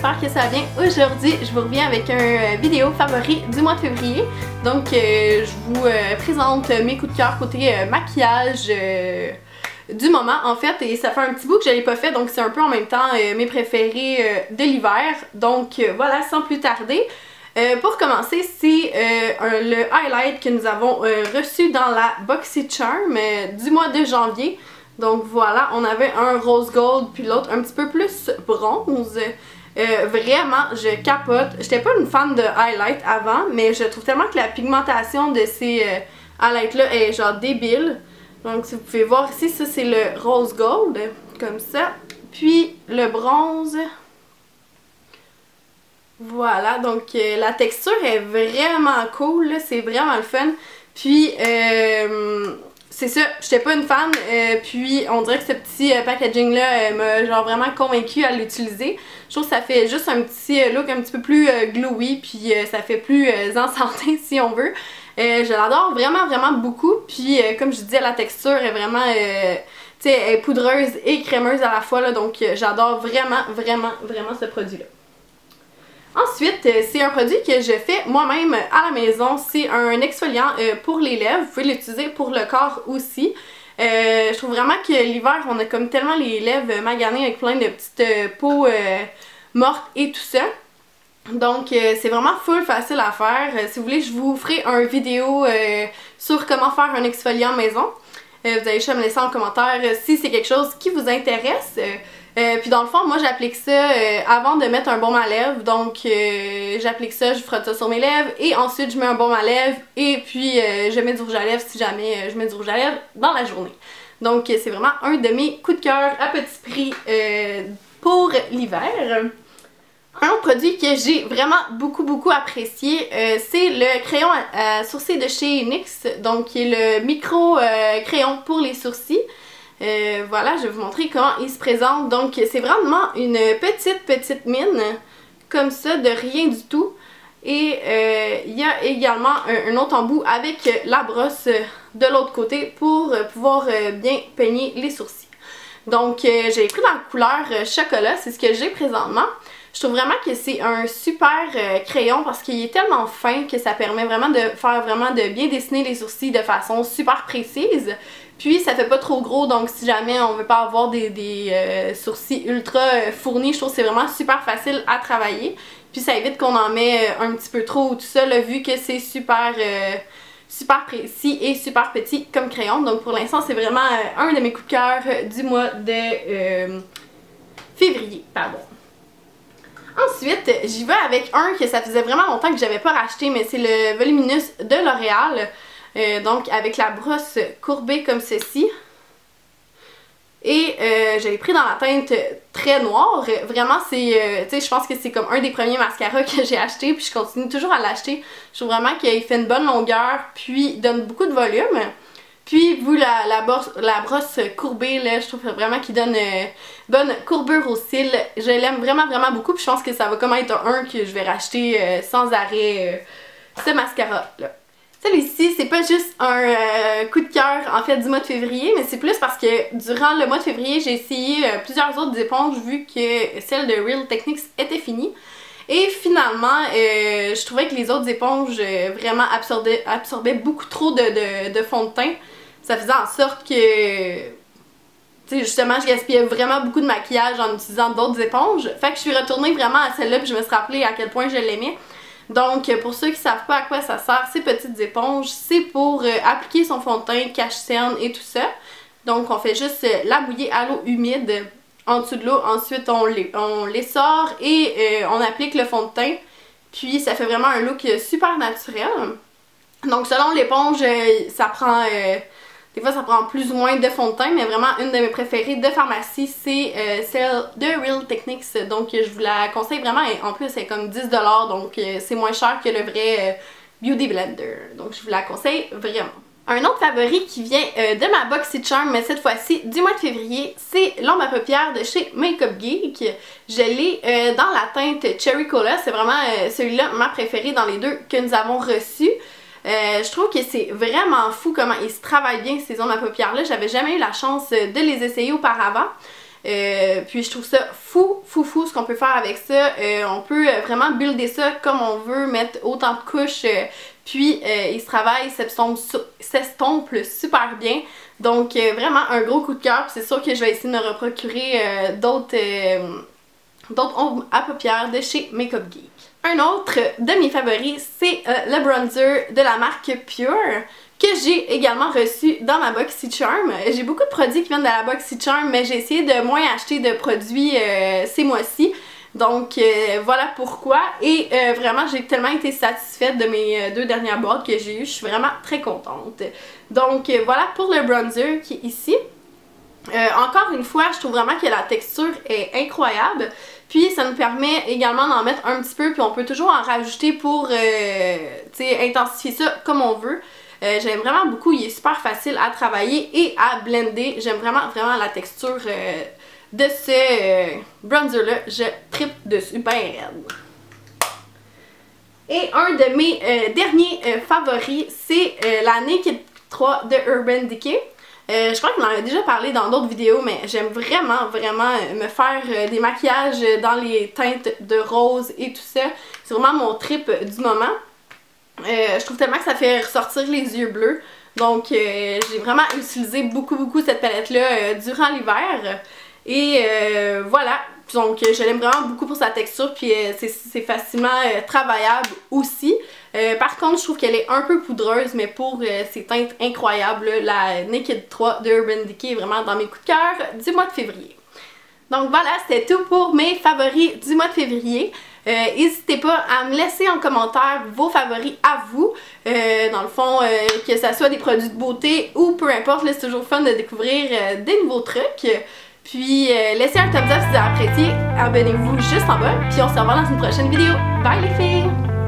j'espère que ça va bien. Aujourd'hui, je vous reviens avec un vidéo favori du mois de février. Donc, je vous présente mes coups de cœur côté maquillage du moment en fait. Et ça fait un petit bout que je l'ai pas fait, donc c'est un peu en même temps mes préférés de l'hiver. Donc voilà, sans plus tarder. Pour commencer, c'est le highlight que nous avons reçu dans la BoxyCharm du mois de janvier. Donc voilà, on avait un rose gold puis l'autre un petit peu plus bronze. Vraiment, je capote. J'étais pas une fan de highlight avant, mais je trouve tellement que la pigmentation de ces highlights-là est genre débile. Donc si vous pouvez voir ici, ça c'est le rose gold, comme ça. Puis le bronze. Voilà, donc la texture est vraiment cool, c'est vraiment le fun. Puis c'est ça, j'étais pas une fan, puis on dirait que ce petit packaging là m'a genre vraiment convaincue à l'utiliser. Je trouve que ça fait juste un petit look un petit peu plus glowy, puis ça fait plus en santé si on veut. Je l'adore vraiment beaucoup, puis comme je disais, la texture est vraiment tu sais, elle est poudreuse et crémeuse à la fois là, donc j'adore vraiment ce produit là. Ensuite, c'est un produit que je fais moi-même à la maison. C'est un exfoliant pour les lèvres. Vous pouvez l'utiliser pour le corps aussi. Je trouve vraiment que l'hiver, on a comme tellement les lèvres maganées avec plein de petites peaux mortes et tout ça. Donc, c'est vraiment full facile à faire. Si vous voulez, je vous ferai une vidéo sur comment faire un exfoliant maison. Vous allez juste me laisser en commentaire si c'est quelque chose qui vous intéresse. Puis dans le fond, moi j'applique ça avant de mettre un baume à lèvres. Donc j'applique ça, je frotte ça sur mes lèvres et ensuite je mets un baume à lèvres et puis je mets du rouge à lèvres si jamais je mets du rouge à lèvres dans la journée. Donc c'est vraiment un de mes coups de cœur à petit prix pour l'hiver. Un autre produit que j'ai vraiment beaucoup apprécié, c'est le crayon à sourcils de chez NYX, donc qui est le micro crayon pour les sourcils. Voilà, je vais vous montrer comment il se présente. Donc c'est vraiment une petite mine, comme ça, de rien du tout. Et il y a également un autre embout avec la brosse de l'autre côté pour pouvoir bien peigner les sourcils. Donc j'ai pris dans la couleur chocolat, c'est ce que j'ai présentement. Je trouve vraiment que c'est un super crayon parce qu'il est tellement fin que ça permet vraiment de faire de bien dessiner les sourcils de façon super précise. Puis ça fait pas trop gros, donc si jamais on veut pas avoir des sourcils ultra fournis, je trouve que c'est vraiment super facile à travailler. Puis ça évite qu'on en met un petit peu trop ou tout ça, là, vu que c'est super précis et super petit comme crayon. Donc pour l'instant, c'est vraiment un de mes coups de cœur du mois de février, pardon. Ensuite, j'y vais avec un que ça faisait vraiment longtemps que j'avais pas racheté, mais c'est le Voluminous de L'Oréal. Donc avec la brosse courbée comme ceci. Et je l'ai pris dans la teinte très noire. Vraiment, c'est, tu sais, je pense que c'est comme un des premiers mascaras que j'ai acheté, puis je continue toujours à l'acheter. Je trouve vraiment qu'il fait une bonne longueur, puis donne beaucoup de volume. Puis, vous, la brosse courbée, là, je trouve vraiment qu'il donne bonne courbure au cils. Je l'aime vraiment beaucoup, puis je pense que ça va comme être un que je vais racheter sans arrêt, ce mascara-là. Celui-ci, c'est pas juste un coup de cœur en fait du mois de février, mais c'est plus parce que durant le mois de février, j'ai essayé plusieurs autres éponges vu que celle de Real Techniques était finie. Et finalement, je trouvais que les autres éponges vraiment absorbaient beaucoup trop de fond de teint. Ça faisait en sorte que, tu sais, justement, je gaspillais vraiment beaucoup de maquillage en utilisant d'autres éponges. Fait que je suis retournée vraiment à celle-là puis je me suis rappelée à quel point je l'aimais. Donc, pour ceux qui savent pas à quoi ça sert, ces petites éponges, c'est pour appliquer son fond de teint, cache-cerne et tout ça. Donc, on fait juste la mouiller à l'eau humide en dessous de l'eau. Ensuite, on les sort et on applique le fond de teint. Puis, ça fait vraiment un look super naturel. Donc, selon l'éponge, ça prend... des fois, ça prend plus ou moins de fond de teint, mais vraiment, une de mes préférées de pharmacie, c'est celle de Real Techniques. Donc, je vous la conseille vraiment. Et en plus, c'est comme 10$, donc c'est moins cher que le vrai Beauty Blender. Donc, je vous la conseille vraiment. Un autre favori qui vient de ma BoxyCharm, mais cette fois-ci du mois de février, c'est l'ombre à paupières de chez Makeup Geek. Je l'ai dans la teinte Cherry Cola. C'est vraiment celui-là, ma préférée dans les deux que nous avons reçus. Je trouve que c'est vraiment fou comment ils se travaillent bien ces ombres à paupières là. J'avais jamais eu la chance de les essayer auparavant. Puis je trouve ça fou ce qu'on peut faire avec ça. On peut vraiment builder ça comme on veut, mettre autant de couches, puis il se travaille, s'estompe super bien. Donc vraiment un gros coup de cœur. C'est sûr que je vais essayer de me reprocurer d'autres ombres à paupières de chez Makeup Geek. Un autre de mes favoris, c'est le bronzer de la marque Pure, que j'ai également reçu dans ma BoxyCharm. J'ai beaucoup de produits qui viennent de la BoxyCharm, mais j'ai essayé de moins acheter de produits ces mois-ci. Donc voilà pourquoi. Et vraiment, j'ai tellement été satisfaite de mes 2 dernières boîtes que j'ai eues. Je suis vraiment très contente. Donc voilà pour le bronzer qui est ici. Encore une fois, je trouve vraiment que la texture est incroyable. Puis ça nous permet également d'en mettre un petit peu, puis on peut toujours en rajouter pour intensifier ça comme on veut. J'aime vraiment beaucoup, il est super facile à travailler et à blender. J'aime vraiment la texture de ce bronzer-là. Je trippe dessus bien raide. Et un de mes derniers favoris, c'est la Naked 3 de Urban Decay. Je crois qu'on en a déjà parlé dans d'autres vidéos, mais j'aime vraiment me faire des maquillages dans les teintes de rose et tout ça. C'est vraiment mon trip du moment. Je trouve tellement que ça fait ressortir les yeux bleus. Donc j'ai vraiment utilisé beaucoup cette palette-là durant l'hiver. Et voilà. Donc je l'aime vraiment beaucoup pour sa texture, puis c'est facilement travaillable aussi. Par contre, je trouve qu'elle est un peu poudreuse, mais pour ses teintes incroyables, la Naked 3 de Urban Decay est vraiment dans mes coups de cœur du mois de février. Donc voilà, c'était tout pour mes favoris du mois de février. N'hésitez pas à me laisser en commentaire vos favoris à vous. Dans le fond, que ce soit des produits de beauté ou peu importe, c'est toujours fun de découvrir des nouveaux trucs. Puis laissez un thumbs up si vous avez apprécié, abonnez-vous juste en bas, puis on se revoit dans une prochaine vidéo. Bye les filles!